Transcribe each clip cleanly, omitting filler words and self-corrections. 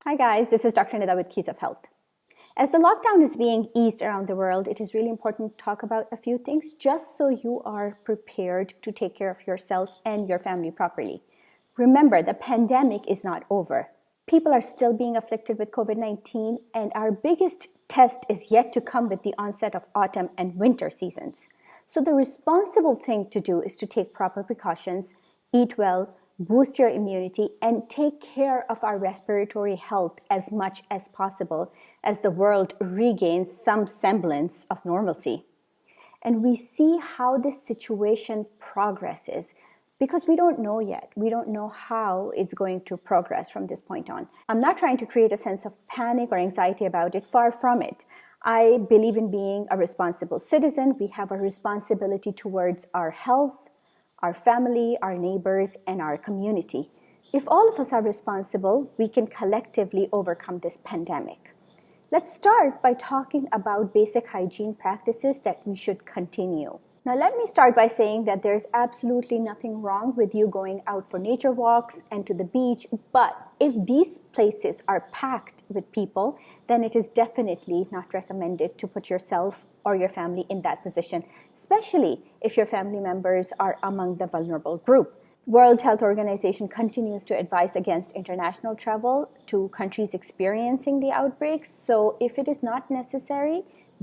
Hi guys, this is Dr. Nida with Keys of Health. As the lockdown is being eased around the world, it is really important to talk about a few things just so you are prepared to take care of yourself and your family properly. Remember, the pandemic is not over. People are still being afflicted with COVID-19, and our biggest test is yet to come with the onset of autumn and winter seasons. So the responsible thing to do is to take proper precautions, eat well, boost your immunity, and take care of our respiratory health as much as possible as the world regains some semblance of normalcy. And we see how this situation progresses because we don't know yet. We don't know how it's going to progress from this point on. I'm not trying to create a sense of panic or anxiety about it, far from it. I believe in being a responsible citizen. We have a responsibility towards our health, our family, our neighbors, and our community. If all of us are responsible, we can collectively overcome this pandemic. Let's start by talking about basic hygiene practices that we should continue. Now, let me start by saying that there's absolutely nothing wrong with you going out for nature walks and to the beach, but if these places are packed with people, then it is definitely not recommended to put yourself or your family in that position, especially if your family members are among the vulnerable group. World Health Organization continues to advise against international travel to countries experiencing the outbreaks. So if it is not necessary,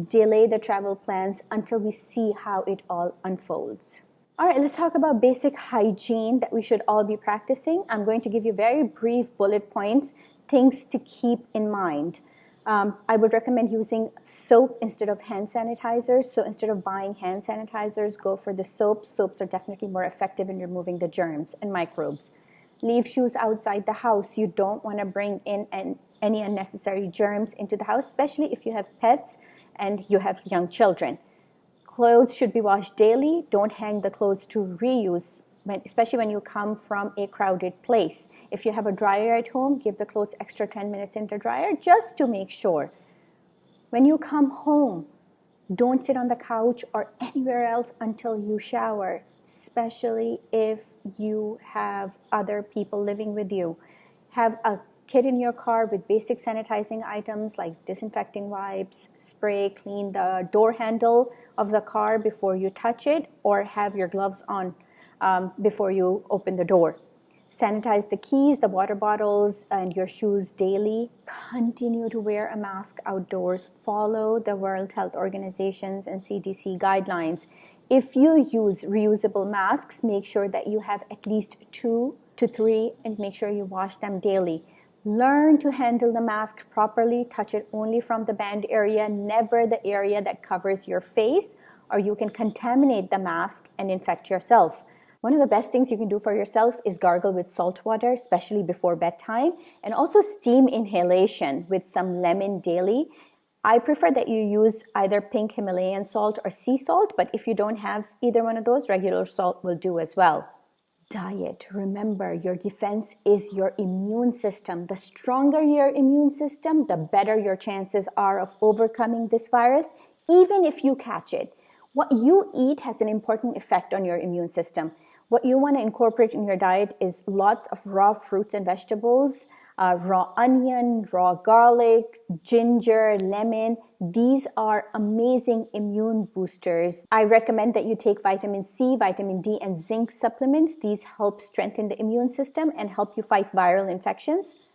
delay the travel plans until we see how it all unfolds. All right, let's talk about basic hygiene that we should all be practicing. I'm going to give you very brief bullet points, things to keep in mind. I would recommend using soap instead of hand sanitizers. So instead of buying hand sanitizers, go for the soaps. Soaps are definitely more effective in removing the germs and microbes. Leave shoes outside the house. You don't want to bring in any unnecessary germs into the house, especially if you have pets and you have young children. Clothes should be washed daily. Don't hang the clothes to reuse, especially when you come from a crowded place. If you have a dryer at home, give the clothes extra 10 minutes in the dryer just to make sure. When you come home, don't sit on the couch or anywhere else until you shower, especially if you have other people living with you. Have a kit in your car with basic sanitizing items like disinfecting wipes, spray, clean the door handle of the car before you touch it, or have your gloves on before you open the door. Sanitize the keys, the water bottles, and your shoes daily. Continue to wear a mask outdoors. Follow the World Health Organization's and CDC guidelines. If you use reusable masks, make sure that you have at least 2 to 3 and make sure you wash them daily. Learn to handle the mask properly. Touch it only from the band area, never the area that covers your face, or you can contaminate the mask and infect yourself. One of the best things you can do for yourself is gargle with salt water, especially before bedtime, and also steam inhalation with some lemon daily. I prefer that you use either pink Himalayan salt or sea salt, but if you don't have either one of those, regular salt will do as well. Diet. Remember, your defense is your immune system. The stronger your immune system, the better your chances are of overcoming this virus, even if you catch it. What you eat has an important effect on your immune system. What you want to incorporate in your diet is lots of raw fruits and vegetables, raw onion, raw garlic, ginger, lemon. These are amazing immune boosters. I recommend that you take vitamin C, vitamin D, and zinc supplements. These help strengthen the immune system and help you fight viral infections.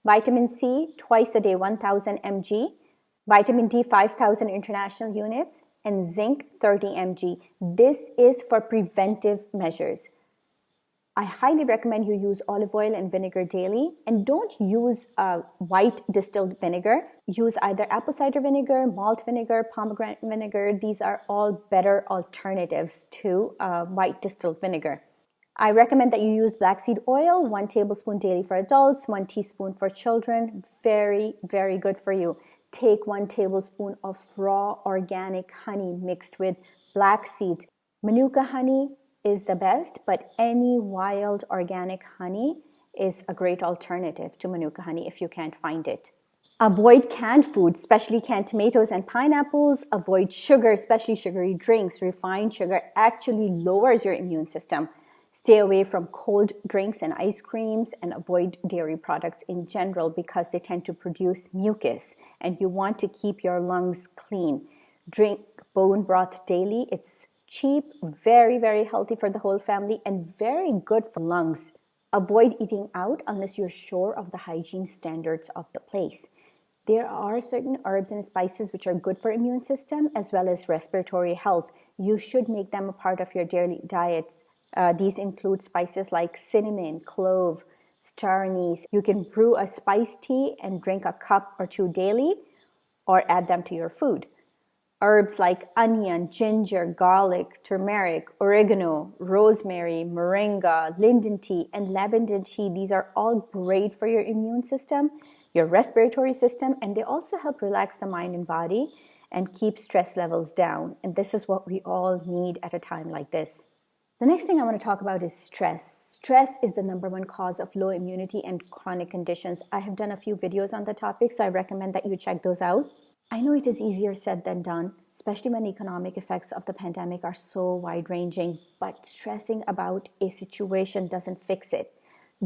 Vitamin C, twice a day, 1,000 mg. Vitamin D, 5,000 international units. And zinc, 30 mg. This is for preventive measures. I highly recommend you use olive oil and vinegar daily, and don't use white distilled vinegar. Use either apple cider vinegar, malt vinegar, pomegranate vinegar. These are all better alternatives to white distilled vinegar. I recommend that you use black seed oil, 1 tablespoon daily for adults, 1 teaspoon for children. Very, very good for you. Take 1 tablespoon of raw organic honey mixed with black seeds. Manuka honey is the best, but any wild organic honey is a great alternative to Manuka honey if you can't find it. Avoid canned foods, especially canned tomatoes and pineapples. Avoid sugar, especially sugary drinks. Refined sugar actually lowers your immune system. Stay away from cold drinks and ice creams, and avoid dairy products in general because they tend to produce mucus, and you want to keep your lungs clean. Drink bone broth daily. It's cheap, very, very healthy for the whole family, and very good for lungs. Avoid eating out unless you're sure of the hygiene standards of the place. There are certain herbs and spices which are good for immune system as well as respiratory health. You should make them a part of your daily diets. These include spices like cinnamon, clove, star anise. You can brew a spice tea and drink a cup or two daily, or add them to your food. Herbs like onion, ginger, garlic, turmeric, oregano, rosemary, moringa, linden tea, and lavender tea, these are all great for your immune system, your respiratory system, and they also help relax the mind and body and keep stress levels down. And this is what we all need at a time like this. The next thing I want to talk about is stress. Stress is the #1 cause of low immunity and chronic conditions. I have done a few videos on the topic, so I recommend that you check those out. I know it is easier said than done, especially when the economic effects of the pandemic are so wide-ranging, but stressing about a situation doesn't fix it.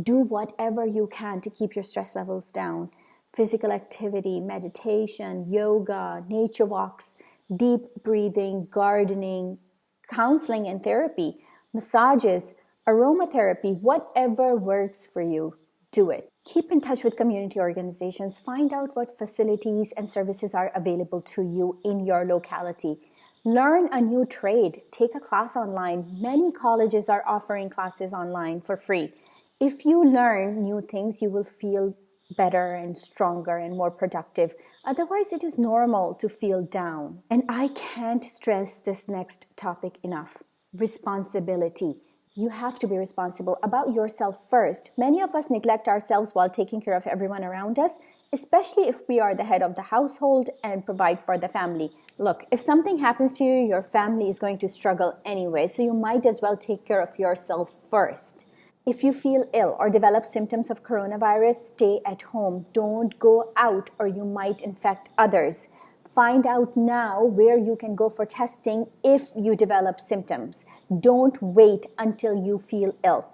Do whatever you can to keep your stress levels down. Physical activity, meditation, yoga, nature walks, deep breathing, gardening, counseling and therapy, massages, aromatherapy, whatever works for you, do it. Keep in touch with community organizations. Find out what facilities and services are available to you in your locality. Learn a new trade. Take a class online. Many colleges are offering classes online for free. If you learn new things, you will feel better and stronger and more productive. Otherwise, it is normal to feel down. And I can't stress this next topic enough. Responsibility. You have to be responsible about yourself first. Many of us neglect ourselves while taking care of everyone around us, especially if we are the head of the household and provide for the family. Look, if something happens to you, your family is going to struggle anyway, so you might as well take care of yourself first. If you feel ill or develop symptoms of coronavirus, stay at home. Don't go out or you might infect others. Find out now where you can go for testing if you develop symptoms. Don't wait until you feel ill.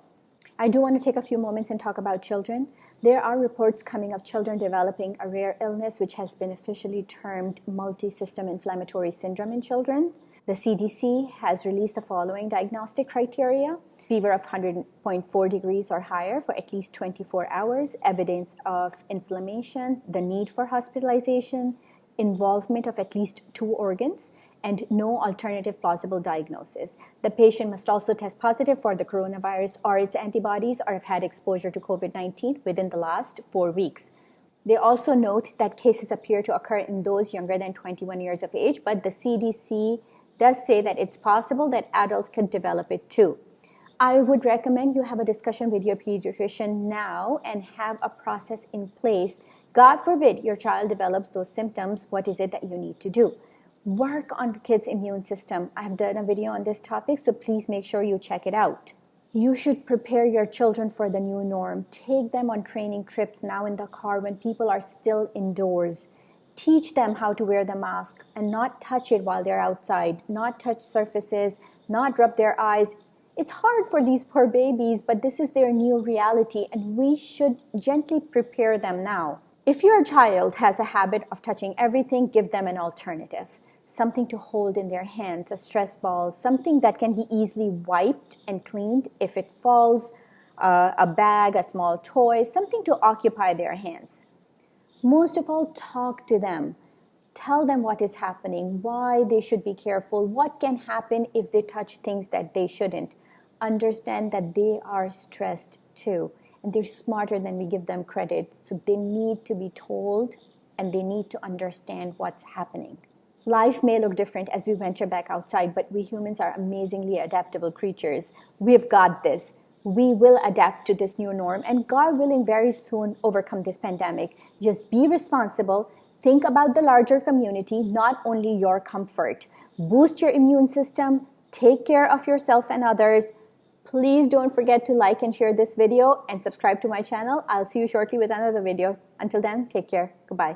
I do want to take a few moments and talk about children. There are reports coming of children developing a rare illness which has been officially termed multi-system inflammatory syndrome in children. The CDC has released the following diagnostic criteria: fever of 100.4 degrees or higher for at least 24 hours, evidence of inflammation, the need for hospitalization, involvement of at least 2 organs, and no alternative plausible diagnosis. The patient must also test positive for the coronavirus or its antibodies, or have had exposure to COVID-19 within the last 4 weeks. They also note that cases appear to occur in those younger than 21 years of age, but the CDC does say that it's possible that adults could develop it too. I would recommend you have a discussion with your pediatrician now and have a process in place. God forbid your child develops those symptoms. What is it that you need to do? Work on the kid's immune system. I have done a video on this topic, so please make sure you check it out. You should prepare your children for the new norm. Take them on training trips now in the car when people are still indoors. Teach them how to wear the mask and not touch it while they're outside, not touch surfaces, not rub their eyes. It's hard for these poor babies, but this is their new reality, and we should gently prepare them now. If your child has a habit of touching everything, give them an alternative. Something to hold in their hands, a stress ball, something that can be easily wiped and cleaned if it falls, a bag, a small toy, something to occupy their hands. Most of all, talk to them. Tell them what is happening, why they should be careful, what can happen if they touch things that they shouldn't. Understand that they are stressed too, and they're smarter than we give them credit, so they need to be told and they need to understand what's happening. Life may look different as we venture back outside, but we humans are amazingly adaptable creatures. We've got this. We will adapt to this new norm, and God willing, very soon overcome this pandemic. Just be responsible. Think about the larger community, not only your comfort. Boost your immune system. Take care of yourself and others. Please don't forget to like and share this video and subscribe to my channel. I'll see you shortly with another video. Until then, take care. Goodbye.